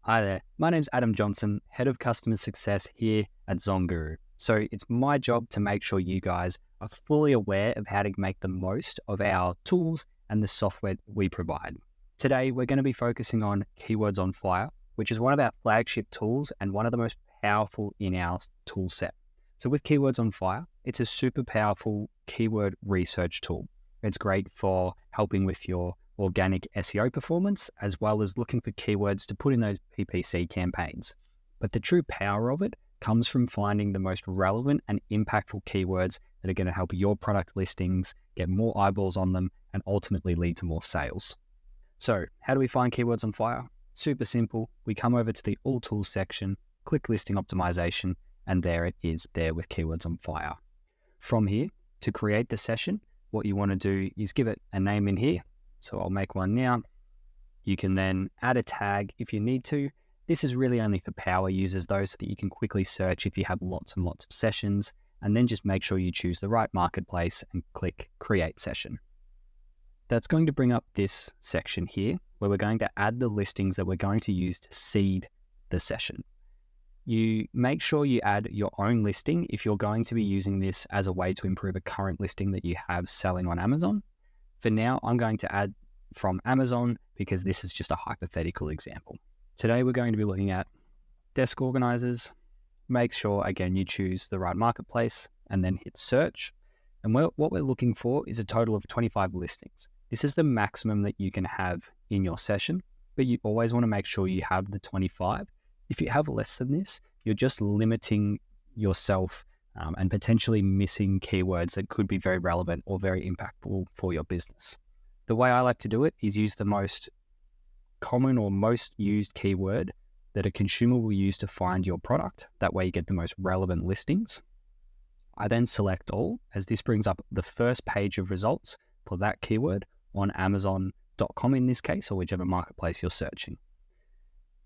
Hi there, my name's Adam Johnson, Head of Customer Success here at ZonGuru. So it's my job to make sure you guys are fully aware of how to make the most of our tools and the software we provide. Today, we're going to be focusing on Keywords on Fire, which is one of our flagship tools and one of the most powerful in our tool set. So with Keywords on Fire, it's a super powerful keyword research tool. It's great for helping with your organic SEO performance, as well as looking for keywords to put in those PPC campaigns. But the true power of it comes from finding the most relevant and impactful keywords that are going to help your product listings get more eyeballs on them and ultimately lead to more sales. So how do we find Keywords on Fire? Super simple. We come over to the All Tools section, click Listing Optimization, and there it is there with Keywords on Fire. From here, to create the session, what you want to do is give it a name in here. So I'll make one now. You can then add a tag if you need to. This is really only for power users though, so that you can quickly search if you have lots and lots of sessions, and then just make sure you choose the right marketplace and click Create Session. That's going to bring up this section here, where we're going to add the listings that we're going to use to seed the session. You make sure you add your own listing if you're going to be using this as a way to improve a current listing that you have selling on Amazon. For now, I'm going to add from Amazon because this is just a hypothetical example. Today, we're going to be looking at desk organizers. Make sure, again, you choose the right marketplace and then hit search. And what we're looking for is a total of 25 listings. This is the maximum that you can have in your session, but you always want to make sure you have the 25. If you have less than this, you're just limiting yourself and potentially missing keywords that could be very relevant or very impactful for your business. The way I like to do it is use the most common or most used keyword that a consumer will use to find your product. That way you get the most relevant listings. I then select all, as this brings up the first page of results for that keyword on Amazon.com in this case, or whichever marketplace you're searching.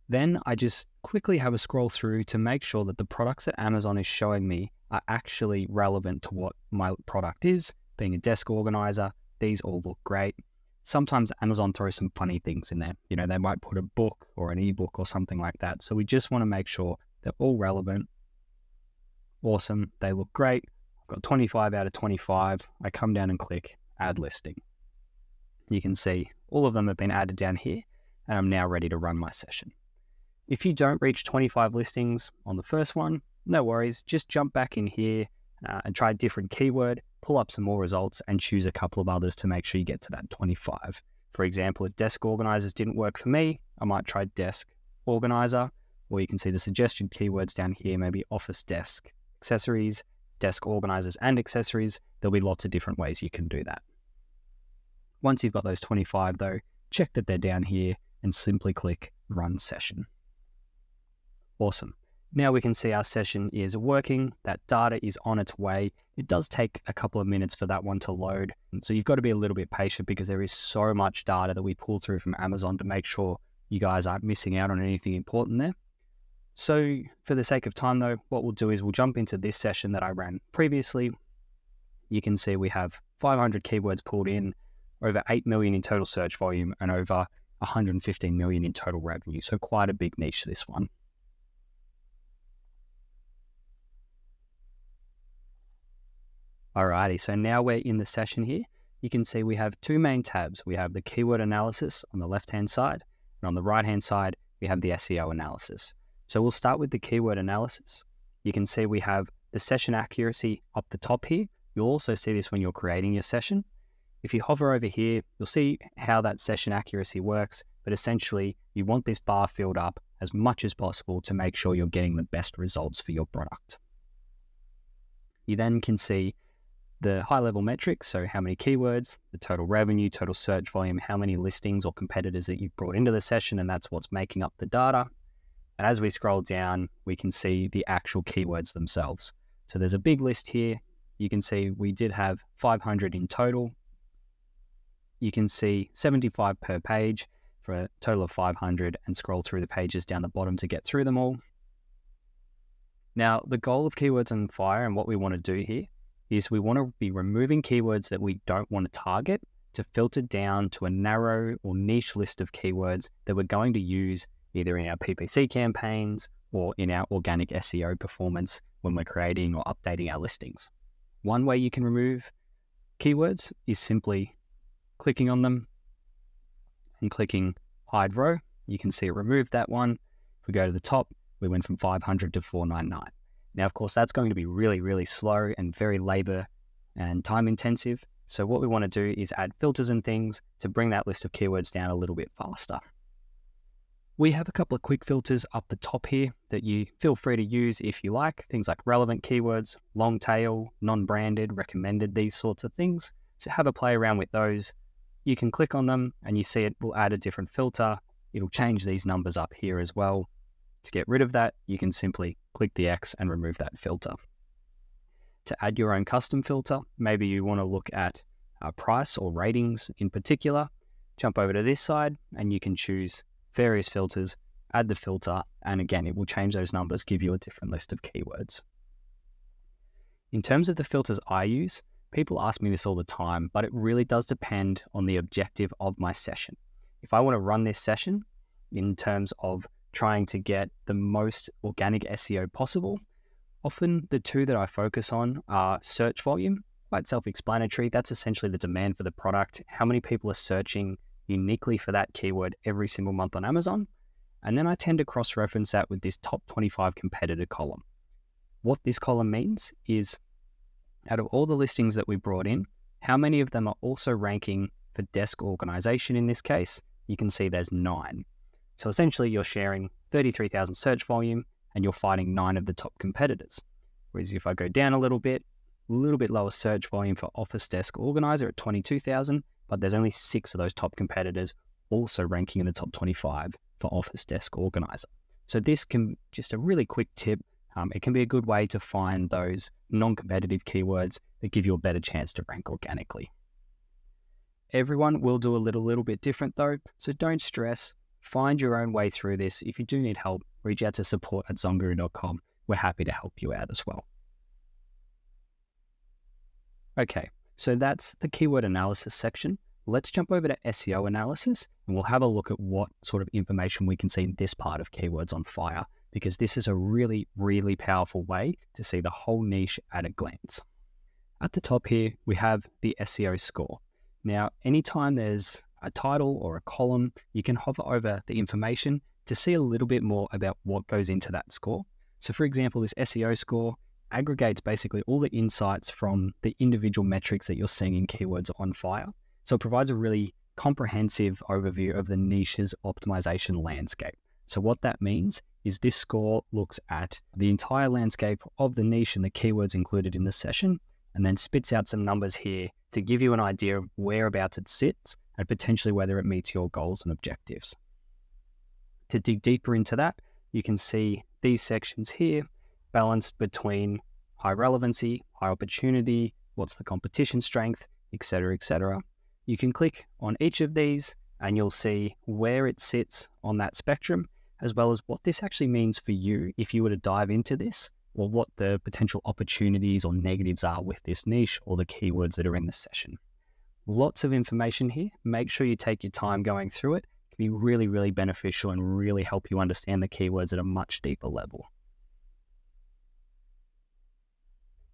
Then I just quickly have a scroll through to make sure that the products that Amazon is showing me are actually relevant to what my product is. Being a desk organizer, these all look great. Sometimes Amazon throws some funny things in there. You know, they might put a book or an ebook or something like that. So we just want to make sure they're all relevant. Awesome. They look great. I've got 25 out of 25. I come down and click Add Listing. You can see all of them have been added down here, and I'm now ready to run my session. If you don't reach 25 listings on the first one, no worries. Just jump back in here and try a different keyword, pull up some more results, and choose a couple of others to make sure you get to that 25. For example, if desk organizers didn't work for me, I might try desk organizer, or you can see the suggested keywords down here, maybe office desk accessories, desk organizers and accessories. There'll be lots of different ways you can do that. Once you've got those 25 though, check that they're down here and simply click Run Session. Awesome. Now we can see our session is working. That data is on its way. It does take a couple of minutes for that one to load. So you've got to be a little bit patient because there is so much data that we pull through from Amazon to make sure you guys aren't missing out on anything important there. So for the sake of time though, what we'll do is we'll jump into this session that I ran previously. You can see we have 500 keywords pulled in, over 8 million in total search volume, and over 115 million in total revenue. So quite a big niche, this one. Alrighty, so now we're in the session here. You can see we have two main tabs. We have the keyword analysis on the left-hand side, and on the right-hand side, we have the SEO analysis. So we'll start with the keyword analysis. You can see we have the session accuracy up the top here. You'll also see this when you're creating your session. If you hover over here, you'll see how that session accuracy works, but essentially you want this bar filled up as much as possible to make sure you're getting the best results for your product. You then can see the high-level metrics, so how many keywords, the total revenue, total search volume, how many listings or competitors that you've brought into the session, and that's what's making up the data. And as we scroll down, we can see the actual keywords themselves. So there's a big list here. You can see we did have 500 in total. You can see 75 per page for a total of 500, and scroll through the pages down the bottom to get through them all. Now, the goal of Keywords on Fire and what we want to do here is we want to be removing keywords that we don't want to target to filter down to a narrow or niche list of keywords that we're going to use either in our PPC campaigns or in our organic SEO performance when we're creating or updating our listings. One way you can remove keywords is simply clicking on them and clicking hide row. You can see it removed that one. If we go to the top, we went from 500 to 499. Now, of course, that's going to be really, really slow and very labor and time intensive. So what we want to do is add filters and things to bring that list of keywords down a little bit faster. We have a couple of quick filters up the top here that you feel free to use if you like. Things like relevant keywords, long tail, non-branded, recommended, these sorts of things. So have a play around with those. You can click on them and you see it will add a different filter. It'll change these numbers up here as well. To get rid of that, you can simply click the X and remove that filter. To add your own custom filter, maybe you want to look at price or ratings in particular, jump over to this side and you can choose various filters, add the filter, and again, it will change those numbers, give you a different list of keywords. In terms of the filters I use, people ask me this all the time, but it really does depend on the objective of my session. If I want to run this session in terms of trying to get the most organic SEO possible, often the two that I focus on are search volume, quite self-explanatory. That's essentially the demand for the product, how many people are searching uniquely for that keyword every single month on Amazon. And then I tend to cross-reference that with this top 25 competitor column. What this column means is, out of all the listings that we brought in, how many of them are also ranking for desk organization in this case? You can see there's 9. So essentially you're sharing 33,000 search volume and you're fighting 9 of the top competitors. Whereas if I go down a little bit lower search volume for office desk organizer at 22,000, but there's only 6 of those top competitors also ranking in the top 25 for office desk organizer. So this can, just a really quick tip, it can be a good way to find those non-competitive keywords that give you a better chance to rank organically. Everyone will do a little bit different though, so don't stress. Find your own way through this. If you do need help, reach out to support@zonguru.com. We're happy to help you out as well. Okay, so that's the keyword analysis section. Let's jump over to SEO analysis and we'll have a look at what sort of information we can see in this part of Keywords on Fire, because this is a really, really powerful way to see the whole niche at a glance. At the top here, we have the SEO score. Now, anytime there's a title or a column, you can hover over the information to see a little bit more about what goes into that score. So for example, this SEO score aggregates basically all the insights from the individual metrics that you're seeing in Keywords on Fire. So it provides a really comprehensive overview of the niche's optimization landscape. So what that means is this score looks at the entire landscape of the niche and the keywords included in the session, and then spits out some numbers here to give you an idea of whereabouts it sits and potentially whether it meets your goals and objectives. To dig deeper into that, you can see these sections here balanced between high relevancy, high opportunity, what's the competition strength, etc., etc. You can click on each of these and you'll see where it sits on that spectrum, as well as what this actually means for you if you were to dive into this, or what the potential opportunities or negatives are with this niche or the keywords that are in the session. Lots of information here. Make sure you take your time going through it. It can be really, really beneficial and really help you understand the keywords at a much deeper level.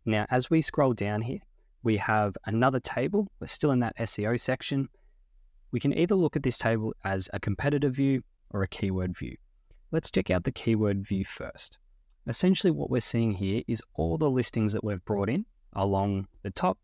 Now, as we scroll down here, we have another table. We're still in that SEO section. We can either look at this table as a competitor view or a keyword view. Let's check out the keyword view first. Essentially what we're seeing here is all the listings that we've brought in along the top,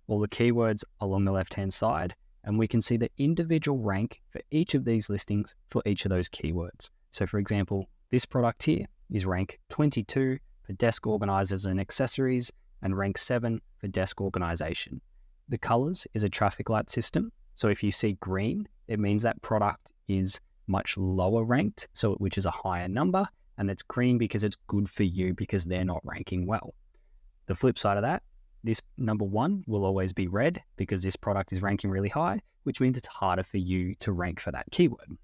all the keywords along the left-hand side, and we can see the individual rank for each of these listings for each of those keywords. So for example, this product here is rank 22 for desk organizers and accessories and rank 7 for desk organization. The colors is a traffic light system. So if you see green, it means that product is much lower ranked, so which is a higher number, and it's green because it's good for you because they're not ranking well. The flip side of that, this number 1 will always be red because this product is ranking really high, which means it's harder for you to rank for that keyword.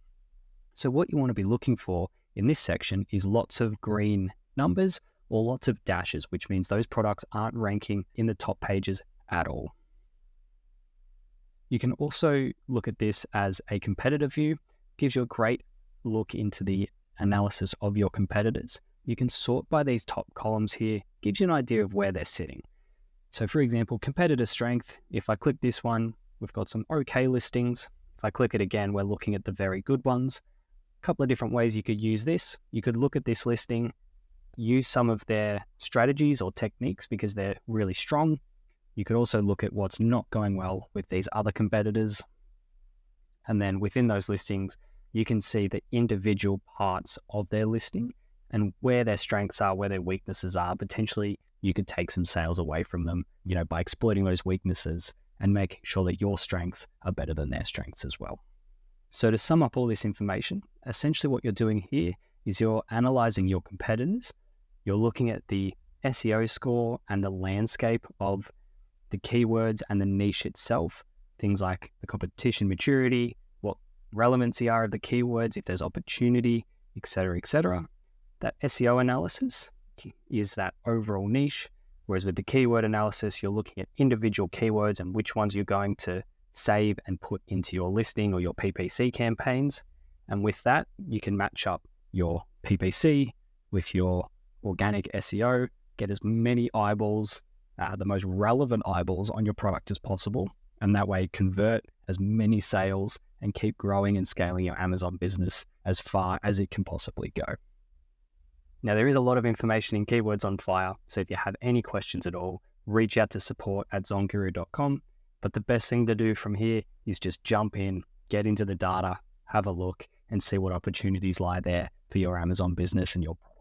So what you want to be looking for in this section is lots of green numbers or lots of dashes, which means those products aren't ranking in the top pages at all. You can also look at this as a competitor view. Gives you a great look into the analysis of your competitors, you can sort by these top columns here. Gives you an idea of where they're sitting. So for example, competitor strength, if I click this one, we've got some okay listings. If I click it again, we're looking at the very good ones. A couple of different ways you could use this. You could look at this listing, use some of their strategies or techniques because they're really strong. You could also look at what's not going well with these other competitors. And then within those listings, you can see the individual parts of their listing and where their strengths are, where their weaknesses are. Potentially, you could take some sales away from them, by exploiting those weaknesses and making sure that your strengths are better than their strengths as well. So to sum up all this information, essentially what you're doing here is you're analyzing your competitors. You're looking at the SEO score and the landscape of the keywords and the niche itself, things like the competition maturity, what relevancy are of the keywords, if there's opportunity, etc., etc. That SEO analysis is that overall niche, whereas with the keyword analysis, you're looking at individual keywords and which ones you're going to save and put into your listing or your PPC campaigns. And with that, you can match up your PPC with your organic SEO, get as many eyeballs, the most relevant eyeballs on your product as possible, and that way convert as many sales and keep growing and scaling your Amazon business as far as it can possibly go. Now, there is a lot of information in Keywords on Fire, so if you have any questions at all, reach out to support@zonguru.com. But the best thing to do from here is just jump in, get into the data, have a look, and see what opportunities lie there for your Amazon business and your product.